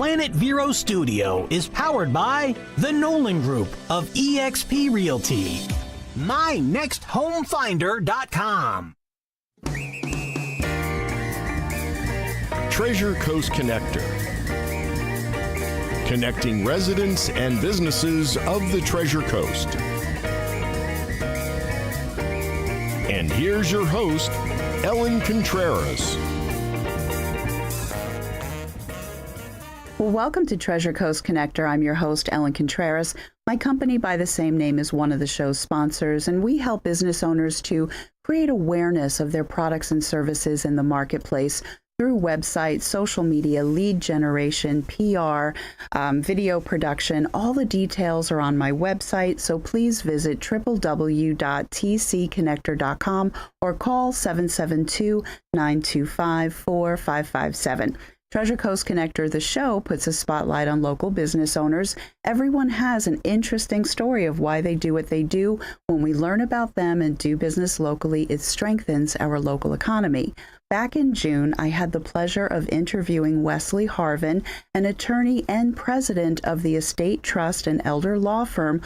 Planet Vero Studio is powered by the Nolan Group of eXp Realty. MyNextHomeFinder.com. Treasure Coast Connector. Connecting residents and businesses of the Treasure Coast. And here's your host, Ellen Contreras. Well, welcome to Treasure Coast Connector. I'm your host, Ellen Contreras. My company by the same name is one of the show's sponsors, and we help business owners to create awareness of their products and services in the marketplace through websites, social media, lead generation, PR, video production. All the details are on my website, so please visit www.tcconnector.com or call 772-925-4557. Treasure Coast Connector, the show, puts a spotlight on local business owners. Everyone has an interesting story of why they do what they do. When we learn about them and do business locally, it strengthens our local economy. Back in June, I had the pleasure of interviewing Wesley Harvin, an attorney and president of the estate trust and elder law firm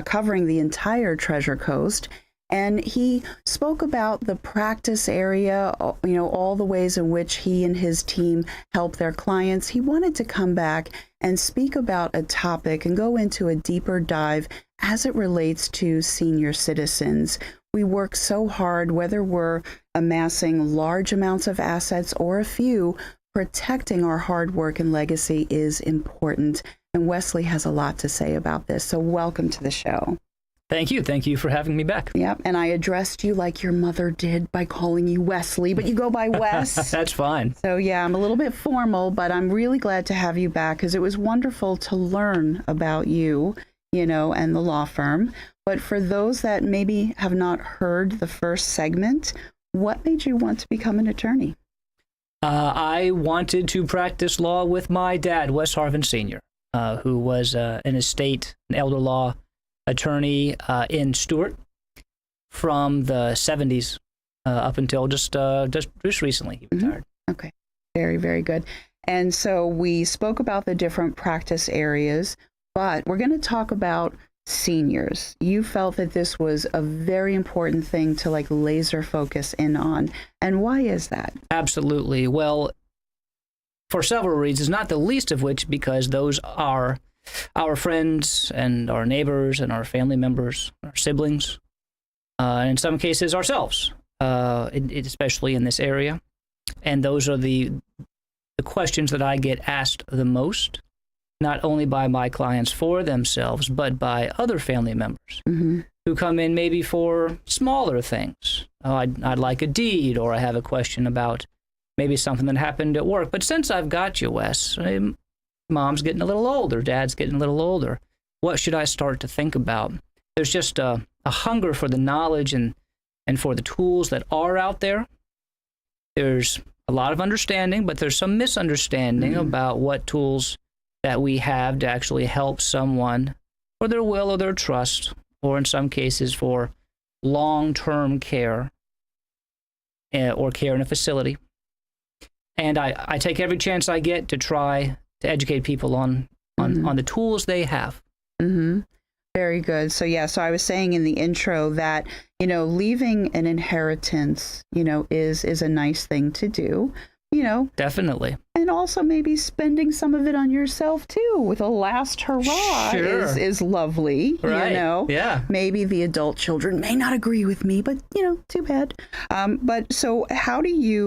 covering the entire Treasure Coast. And he spoke about the practice area, all the ways in which he and his team help their clients. He wanted to come back and speak about a topic and go into a deeper dive as it relates to senior citizens. We work so hard, whether we're amassing large amounts of assets or a few, protecting our hard work and legacy is important. And Wesley has a lot to say about this. So welcome to the show. Thank you. Thank you for having me back. Yep. And I addressed you like your mother did by calling you Wesley, but you go by Wes. That's fine. So yeah, I'm a little bit formal, but I'm really glad to have you back because it was wonderful to learn about you, and the law firm. But for those that maybe have not heard the first segment, what made you want to become an attorney? I wanted to practice law with my dad, Wes Harvin Sr., who was an elder law attorney in Stewart from the 70s up until just recently he retired. Okay, very, very good. And so we spoke about the different practice areas, but we're going to talk about seniors. You felt that this was a very important thing to laser focus in on. And why is that? Absolutely. Well, for several reasons, not the least of which because those are our friends and our neighbors and our family members, our siblings, and in some cases ourselves, especially in this area. And those are the questions that I get asked the most, not only by my clients for themselves, but by other family members who come in maybe for smaller things. I'd like a deed, or I have a question about maybe something that happened at work. But since I've got you, Wes, Mom's getting a little older, Dad's getting a little older. What should I start to think about? There's just a hunger for the knowledge and for the tools that are out there. There's a lot of understanding, but there's some misunderstanding about what tools that we have to actually help someone for their will or their trust, or in some cases for long-term care or care in a facility. And I take every chance I get to try to educate people on the tools they have. Very good. So I was saying in the intro that, leaving an inheritance, is a nice thing to do, Definitely. And also maybe spending some of it on yourself too with a last hurrah is lovely, right. Yeah. Maybe the adult children may not agree with me, but too bad. But so how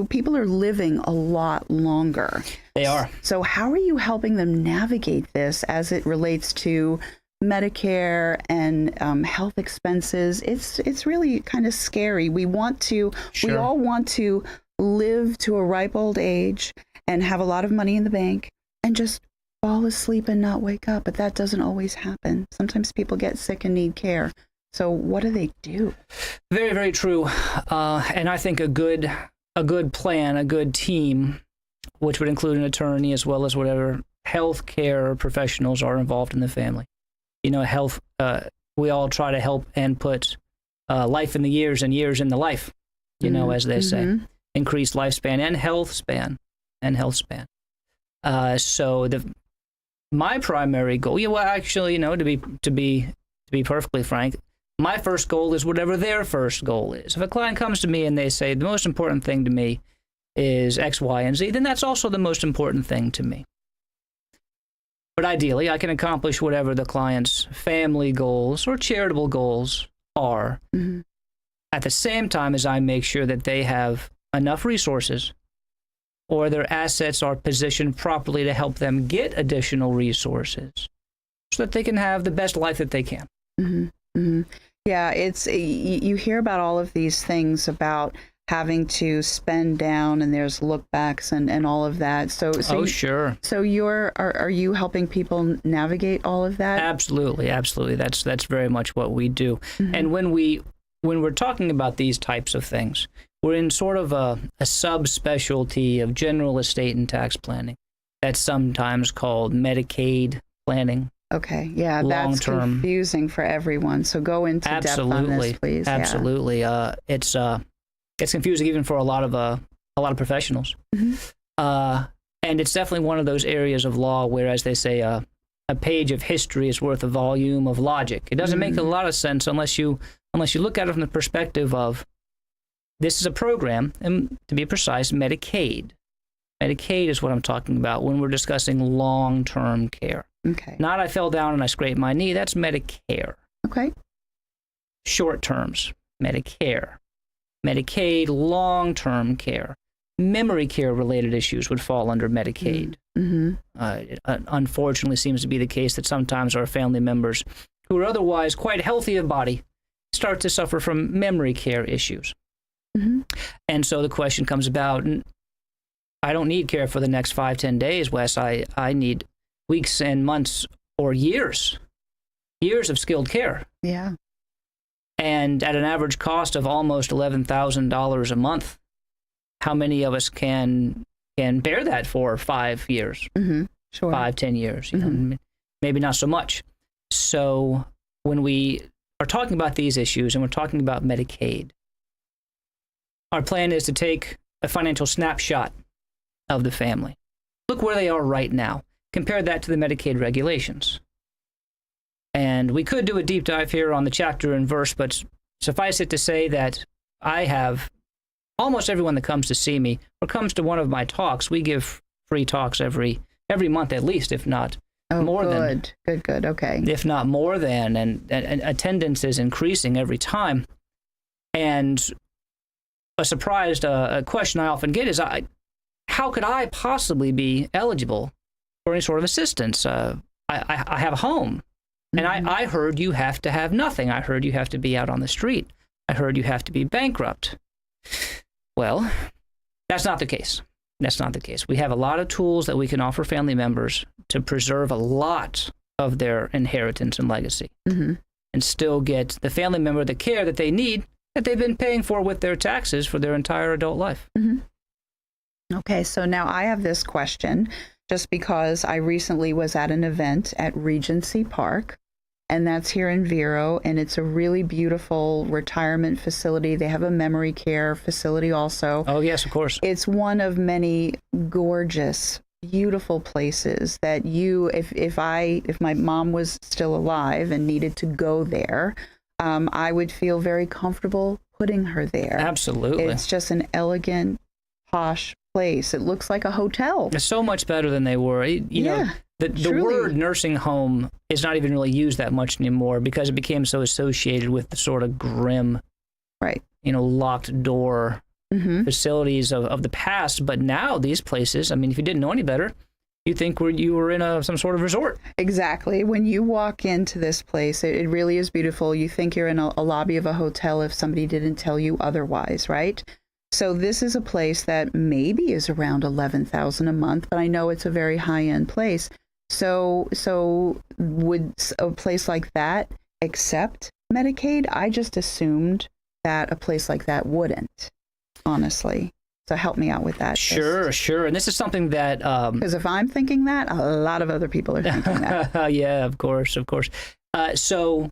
people are living a lot longer. They are. So how are you helping them navigate this as it relates to Medicare and health expenses? It's really kind of scary. We all want to live to a ripe old age and have a lot of money in the bank and just fall asleep and not wake up. But that doesn't always happen. Sometimes people get sick and need care. So what do they do? Very, very true. And I think a good plan, a good team, which would include an attorney as well as whatever healthcare professionals are involved in the family. Health, we all try to help and put life in the years and years in the life, as they say. Increased lifespan and health span. So my primary goal, yeah, well, actually, to be perfectly frank, my first goal is whatever their first goal is. If a client comes to me and they say the most important thing to me is X, Y, and Z, then that's also the most important thing to me. But ideally, I can accomplish whatever the client's family goals or charitable goals are at the same time as I make sure that they have enough resources or their assets are positioned properly to help them get additional resources so that they can have the best life that they can. Yeah, it's you hear about all of these things about having to spend down, and there's look backs and all of that. So sure. So are you helping people navigate all of that? Absolutely. That's very much what we do. And when we're talking about these types of things, we're in sort of a subspecialty of general estate and tax planning that's sometimes called Medicaid planning. Okay, yeah, that's confusing for everyone. So go into depth on this, please. Absolutely. Yeah. It's confusing even for a lot of professionals. And it's definitely one of those areas of law where, as they say, a page of history is worth a volume of logic. It doesn't make a lot of sense unless you look at it from the perspective of this is a program, and to be precise, Medicaid. Medicaid is what I'm talking about when we're discussing long-term care. Okay. Not I fell down and I scraped my knee. That's Medicare. Okay. Short terms, Medicare. Medicaid, long-term care. Memory care related issues would fall under Medicaid. It unfortunately seems to be the case that sometimes our family members who are otherwise quite healthy of body start to suffer from memory care issues. And so the question comes about, I don't need care for the next 5-10 days, Wes. I need weeks and months or years of skilled care. Yeah. And at an average cost of almost $11,000 a month, how many of us can bear that for 5 years? Sure. 5-10 years? Maybe not so much. So when we are talking about these issues and we're talking about Medicaid, our plan is to take a financial snapshot of the family. Look where they are right now. Compare that to the Medicaid regulations. And we could do a deep dive here on the chapter and verse, but suffice it to say that I have almost everyone that comes to see me or comes to one of my talks. We give free talks every month at least, if not more than. Good. Okay. If not more than, and attendance is increasing every time. And a question I often get is, how could I possibly be eligible for any sort of assistance? I have a home. And I heard you have to have nothing. I heard you have to be out on the street. I heard you have to be bankrupt. Well, that's not the case. That's not the case. We have a lot of tools that we can offer family members to preserve a lot of their inheritance and legacy and still get the family member the care that they need, that they've been paying for with their taxes for their entire adult life. Okay, so now I have this question, just because I recently was at an event at Regency Park, and that's here in Vero, and it's a really beautiful retirement facility. They have a memory care facility also. Oh, yes, of course. It's one of many gorgeous, beautiful places that if my mom was still alive and needed to go there, I would feel very comfortable putting her there. Absolutely. It's just an elegant, posh place. It looks like a hotel. It's so much better than they were. You know, the word nursing home is not even really used that much anymore because it became so associated with the sort of grim, right? Locked door facilities of the past. But now these places, I mean, if you didn't know any better, you think you were in some sort of resort. Exactly. When you walk into this place, it really is beautiful. You think you're in a lobby of a hotel if somebody didn't tell you otherwise, right? So this is a place that maybe is around $11,000 a month, but I know it's a very high-end place. So would a place like that accept Medicaid? I just assumed that a place like that wouldn't, honestly. So help me out with that. Sure. And this is something that... Because if I'm thinking that, a lot of other people are thinking that. Yeah, of course. So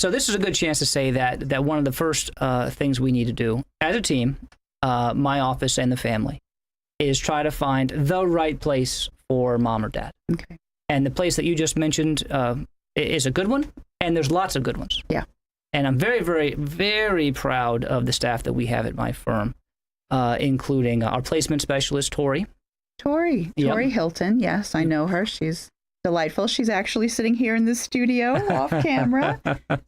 this is a good chance to say that one of the first things we need to do as a team, my office and the family, is try to find the right place for mom or dad. Okay. And the place that you just mentioned is a good one, and there's lots of good ones. Yeah. And I'm very, very, very proud of the staff that we have at my firm, including our placement specialist, Tori. Tori Hilton. Yes, I know her. She's delightful. She's actually sitting here in the studio off camera.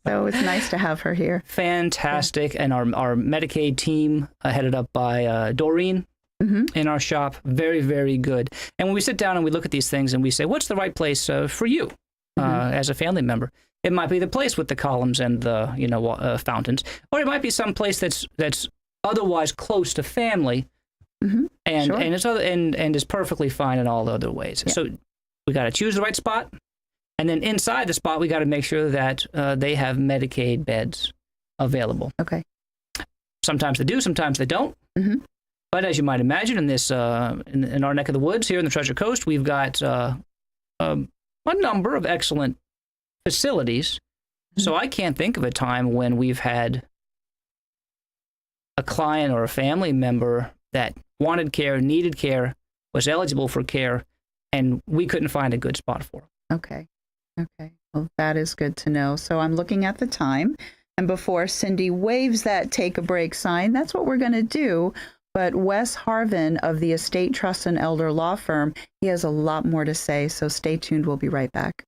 So it's nice to have her here. Fantastic. And our Medicaid team, headed up by Doreen in our shop, very, very good. And when we sit down and we look at these things and we say, what's the right place for you as a family member? It might be the place with the columns and the fountains, or it might be some place that's otherwise close to family, and it's and is perfectly fine in all the other ways. Yeah. So we got to choose the right spot, and then inside the spot we got to make sure that they have Medicaid beds available. Okay. Sometimes they do, sometimes they don't. But as you might imagine, in this in our neck of the woods here in the Treasure Coast, we've got a number of excellent facilities. So I can't think of a time when we've had a client or a family member that wanted care, needed care, was eligible for care, and we couldn't find a good spot for them. Okay. Well, that is good to know. So I'm looking at the time, and before Cindy waves that take a break sign, that's what we're going to do. But Wes Harvin of the Estate Trust and Elder Law Firm, he has a lot more to say, so stay tuned. We'll be right back.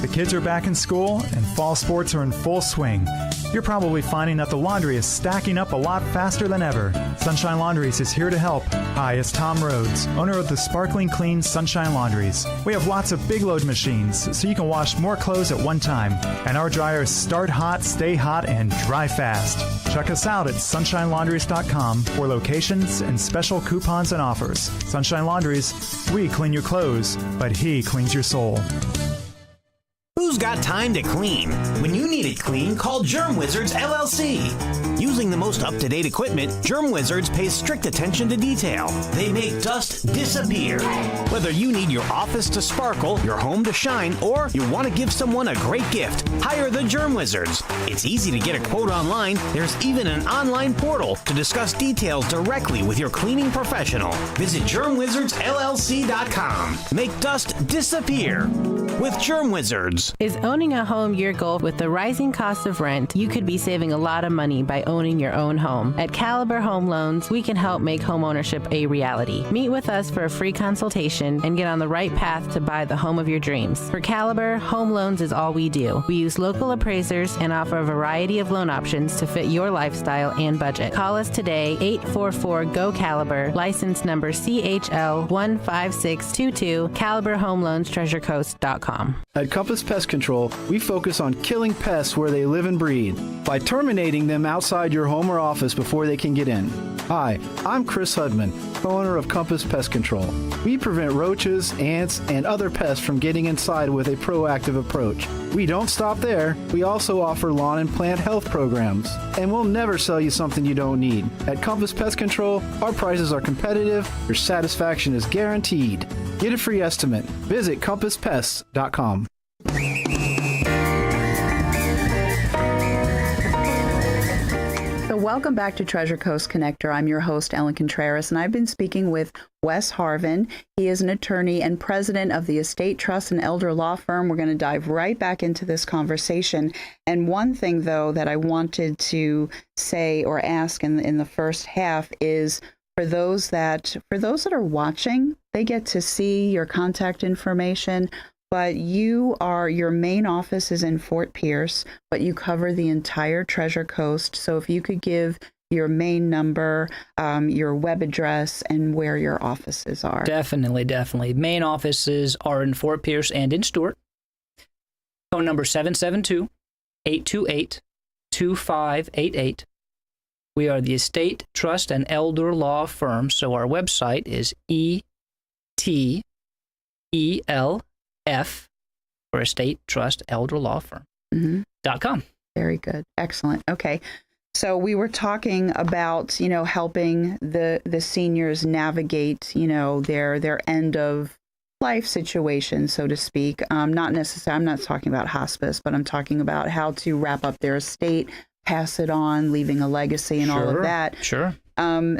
The kids are back in school and fall sports are in full swing. You're probably finding that the laundry is stacking up a lot faster than ever. Sunshine Laundries is here to help. Hi, it's Tom Rhodes, owner of the Sparkling Clean Sunshine Laundries. We have lots of big load machines, so you can wash more clothes at one time. And our dryers start hot, stay hot, and dry fast. Check us out at sunshinelaundries.com for locations and special coupons and offers. Sunshine Laundries, we clean your clothes, but he cleans your soul. Who's got time to clean? When you need it clean, call Germ Wizards LLC. Using the most up-to-date equipment, Germ Wizards pays strict attention to detail. They make dust disappear. Whether you need your office to sparkle, your home to shine, or you want to give someone a great gift, hire the Germ Wizards. It's easy to get a quote online. There's even an online portal to discuss details directly with your cleaning professional. Visit GermWizardsLLC.com. Make dust disappear with Germ Wizards. Is owning a home your goal? With the rising cost of rent, you could be saving a lot of money by owning your own home. At Caliber Home Loans, we can help make home ownership a reality. Meet with us for a free consultation and get on the right path to buy the home of your dreams. For Caliber, home loans is all we do. We use local appraisers and offer a variety of loan options to fit your lifestyle and budget. Call us today, 844-GO-CALIBER, license number CHL15622, Caliber Home Loans, TreasureCoast.com. At Compass Pest Control, we focus on killing pests where they live and breed by terminating them outside your home or office before they can get in. Hi, I'm Chris Hudman, co-owner of Compass Pest Control. We prevent roaches, ants, and other pests from getting inside with a proactive approach. We don't stop there. We also offer lawn and plant health programs. And we'll never sell you something you don't need. At Compass Pest Control, our prices are competitive. Your satisfaction is guaranteed. Get a free estimate. Visit CompassPests.com. So welcome back to Treasure Coast Connector. I'm your host, Ellen Contreras, and I've been speaking with Wes Harvin. He is an attorney and president of the Estate Trust and Elder Law Firm. We're going to dive right back into this conversation. And one thing, though, that I wanted to say or ask in the first half is for those that are watching, they get to see your contact information. But your main office is in Fort Pierce, but you cover the entire Treasure Coast. So if you could give your main number, your web address, and where your offices are. Definitely. Main offices are in Fort Pierce and in Stuart. Phone number 772-828-2588. We are the Estate Trust and Elder Law Firm, so our website is ETELF for Estate Trust Elder Law Firm .com. Very good. Excellent. Okay. So we were talking about, helping the seniors navigate, their end of life situation, so to speak. I'm not talking about hospice, but I'm talking about how to wrap up their estate, pass it on, leaving a legacy and all of that. Sure.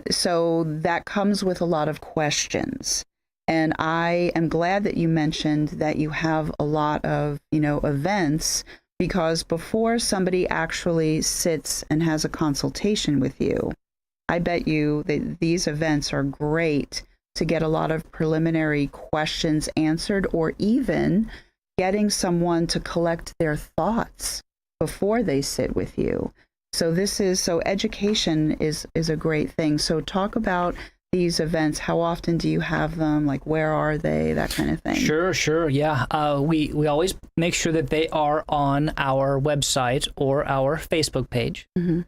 So that comes with a lot of questions. And I am glad that you mentioned that you have a lot of, events, because before somebody actually sits and has a consultation with you, I bet you that these events are great to get a lot of preliminary questions answered, or even getting someone to collect their thoughts before they sit with you. So education is a great thing. So talk about these events. How often do you have them? Like, where are they? That kind of thing. Sure. Yeah. We always make sure that they are on our website or our Facebook page. Mm-hmm.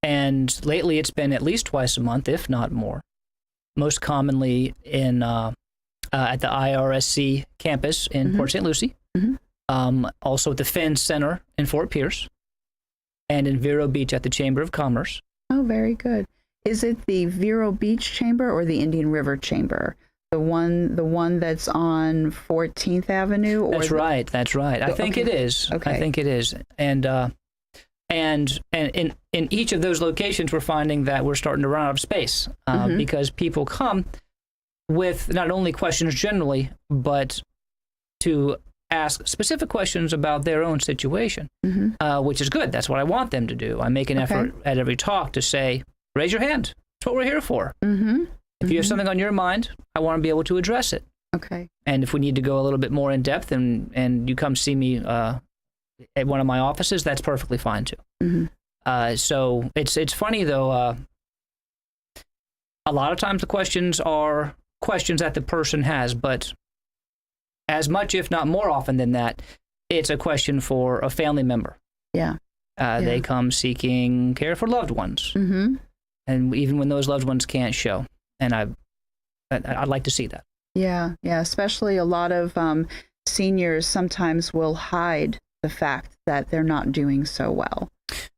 And lately it's been at least twice a month, if not more. Most commonly at the IRSC campus in Port St. Lucie. Mm-hmm. Also at the Finn Center in Fort Pierce. And in Vero Beach at the Chamber of Commerce. Oh, very good. Is it the Vero Beach Chamber or the Indian River Chamber? The one that's on 14th Avenue? Or That's right. I think it is. Okay. I think it is. And in each of those locations, we're finding that we're starting to run out of space because people come with not only questions generally, but to ask specific questions about their own situation, which is good. That's what I want them to do. I make an effort at every talk to say, raise your hand. That's what we're here for. Mm-hmm. If you have something on your mind, I want to be able to address it. Okay. And if we need to go a little bit more in depth and you come see me at one of my offices, that's perfectly fine too. Mm-hmm. So it's funny though, a lot of times the questions are questions that the person has, but as much, if not more often than that, it's a question for a family member. Yeah. They come seeking care for loved ones. Mm-hmm. And even when those loved ones can't show. And I'd like to see that. Yeah. Especially a lot of seniors sometimes will hide the fact that they're not doing so well.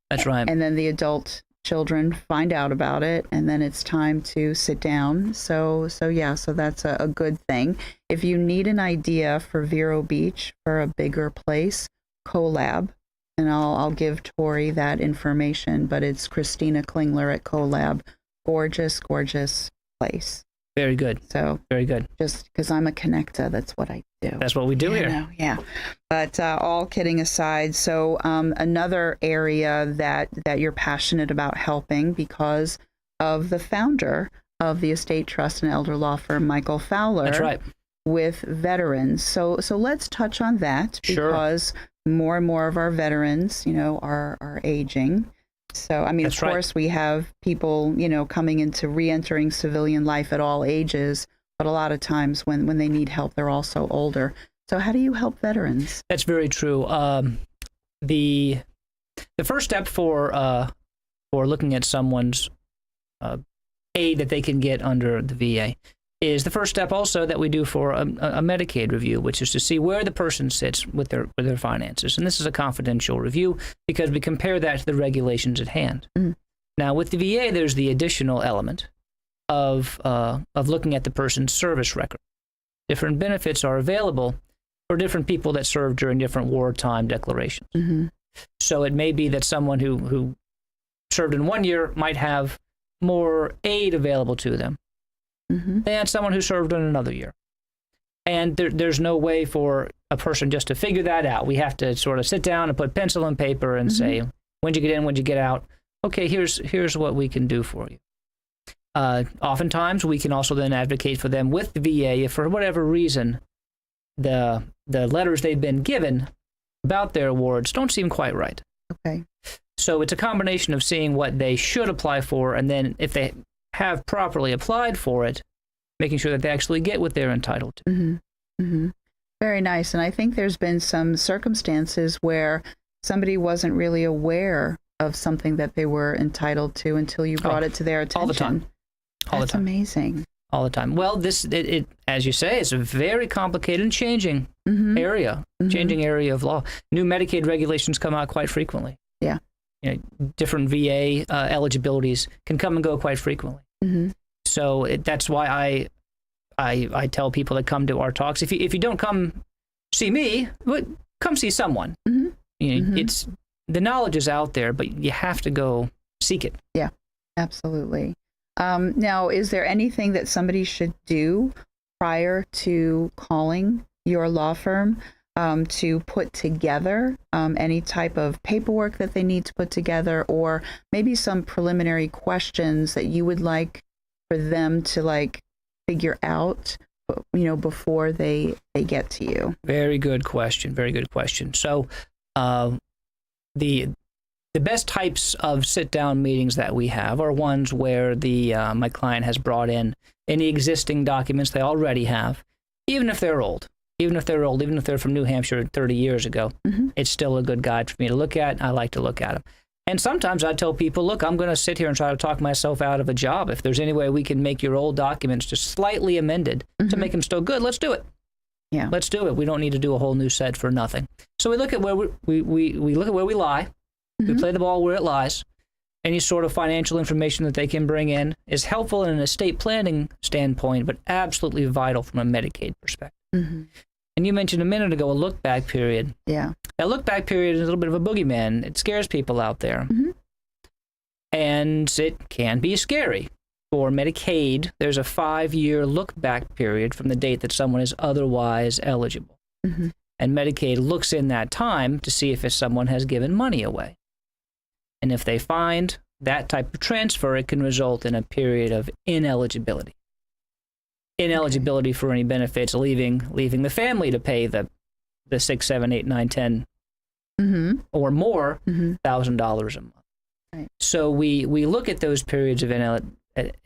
That's right. And then the adult children find out about it, and then it's time to sit down. So that's a good thing. If you need an idea for Vero Beach for a bigger place, CoLab, and I'll give Tori that information, but it's Christina Klingler at CoLab. Gorgeous place. Very good. So very good. Just because I'm a connector, that's what I do. That's what we do here. Yeah. But all kidding aside, so another area that you're passionate about helping because of the founder of the estate trust and elder law firm, Michael Fowler. That's right. With veterans. So let's touch on that because more and more of our veterans, are aging. So, I mean, of course, we have people, coming into re-entering civilian life at all ages, but a lot of times when they need help, they're also older. So how do you help veterans? That's very true. The first step for looking at someone's aid that they can get under the VA is the first step also that we do for a Medicaid review, which is to see where the person sits with their finances. And this is a confidential review because we compare that to the regulations at hand. Mm. Now, with the VA, there's the additional element of looking at the person's service record. Different benefits are available for different people that served during different wartime declarations. Mm-hmm. So it may be that someone who served in 1 year might have more aid available to them than someone who served in another year. And there's no way for a person just to figure that out. We have to sort of sit down and put pencil and paper and say, when'd you get in, when'd you get out? Okay, here's what we can do for you. Oftentimes, we can also then advocate for them with the VA if for whatever reason the letters they've been given about their awards don't seem quite right. Okay. So it's a combination of seeing what they should apply for, and then if they have properly applied for it, making sure that they actually get what they're entitled to. Mm-hmm. Mm-hmm. Very nice. And I think there's been some circumstances where somebody wasn't really aware of something that they were entitled to until you brought it to their attention. All the time. That's amazing. All the time. Well, this, it as you say, it's a very complicated and changing area, changing area of law. New Medicaid regulations come out quite frequently. Yeah. Different VA eligibilities can come and go quite frequently. Mm-hmm. So that's why I tell people that come to our talks, if you don't come see me, come see someone. Mm-hmm. It's the knowledge is out there, but you have to go seek it. Yeah, absolutely. Now, is there anything that somebody should do prior to calling your law firm to put together any type of paperwork that they need to put together, or maybe some preliminary questions that you would like for them to like figure out, before they get to you? Very good question. Very good question. So the best types of sit-down meetings that we have are ones where my client has brought in any existing documents they already have, even if they're old. Even if they're from New Hampshire 30 years ago, it's still a good guide for me to look at. I like to look at them. And sometimes I tell people, look, I'm going to sit here and try to talk myself out of a job. If there's any way we can make your old documents just slightly amended to make them still good, let's do it. Yeah. Let's do it. We don't need to do a whole new set for nothing. So we look at where we look at where we lie. We play the ball where it lies. Any sort of financial information that they can bring in is helpful in an estate planning standpoint, but absolutely vital from a Medicaid perspective. And you mentioned a minute ago a look-back period. Yeah. That look-back period is a little bit of a boogeyman. It scares people out there. And it can be scary. For Medicaid, there's a 5-year look-back period from the date that someone is otherwise eligible. And Medicaid looks in that time to see if someone has given money away. And if they find that type of transfer, it can result in a period of ineligibility. Ineligibility for any benefits, leaving the family to pay the 6, 7, 8, 9, 10 or more $1,000 a month. Right. So we look at those periods of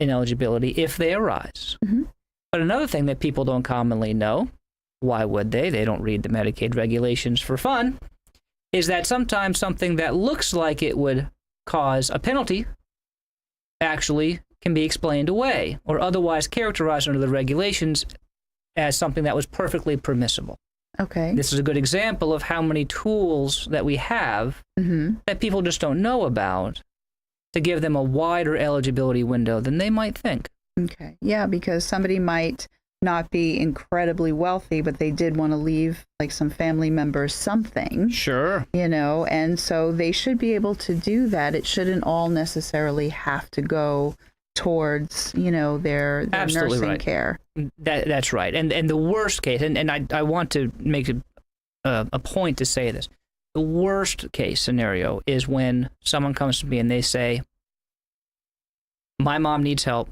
ineligibility if they arise. But another thing that people don't commonly know, why would they? They don't read the Medicaid regulations for fun, is that sometimes something that looks like it would cause a penalty actually can be explained away or otherwise characterized under the regulations as something that was perfectly permissible. Okay. This is a good example of how many tools that we have that people just don't know about to give them a wider eligibility window than they might think. Okay. Yeah, because somebody might not be incredibly wealthy, but they did want to leave like some family members something. Sure. And so they should be able to do that. It shouldn't all necessarily have to go towards, their Absolutely nursing right. care. That's right. And the worst case, and I want to make a point to say this, the worst case scenario is when someone comes to me and they say, my mom needs help.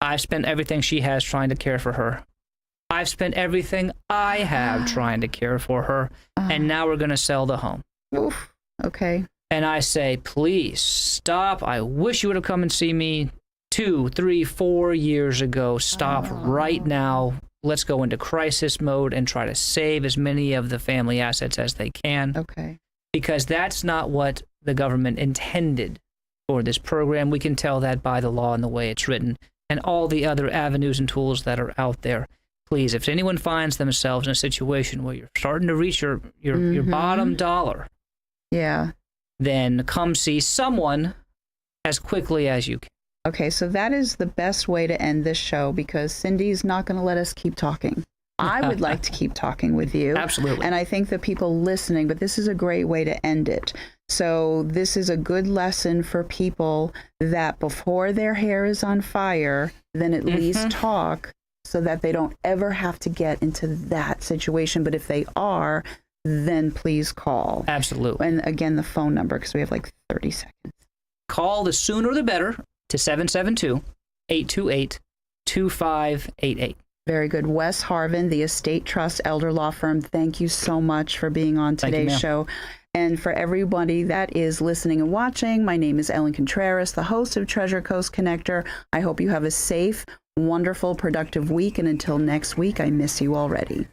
I've spent everything she has trying to care for her. I've spent everything I have trying to care for her, and now we're going to sell the home. Oof. Okay. And I say, please stop. I wish you would have come and see me 2, 3, 4 years ago. Stop right now. Let's go into crisis mode and try to save as many of the family assets as they can. Okay. Because that's not what the government intended for this program. We can tell that by the law and the way it's written and all the other avenues and tools that are out there. Please, if anyone finds themselves in a situation where you're starting to reach your bottom dollar, Yeah. then come see someone as quickly as you can. Okay, so that is the best way to end this show because Cindy's not going to let us keep talking. I would like to keep talking with you. Absolutely. And I think the people listening, but this is a great way to end it. So this is a good lesson for people that before their hair is on fire, then at least talk so that they don't ever have to get into that situation. But if they are, then please call. Absolutely. And again, the phone number, because we have like 30 seconds. Call the sooner the better to 772-828-2588. Very good. Wes Harvin, the Estate Trust Elder Law Firm, thank you so much for being on today's show. And for everybody that is listening and watching, my name is Ellen Contreras, the host of Treasure Coast Connector. I hope you have a safe, wonderful, productive week. And until next week, I miss you already.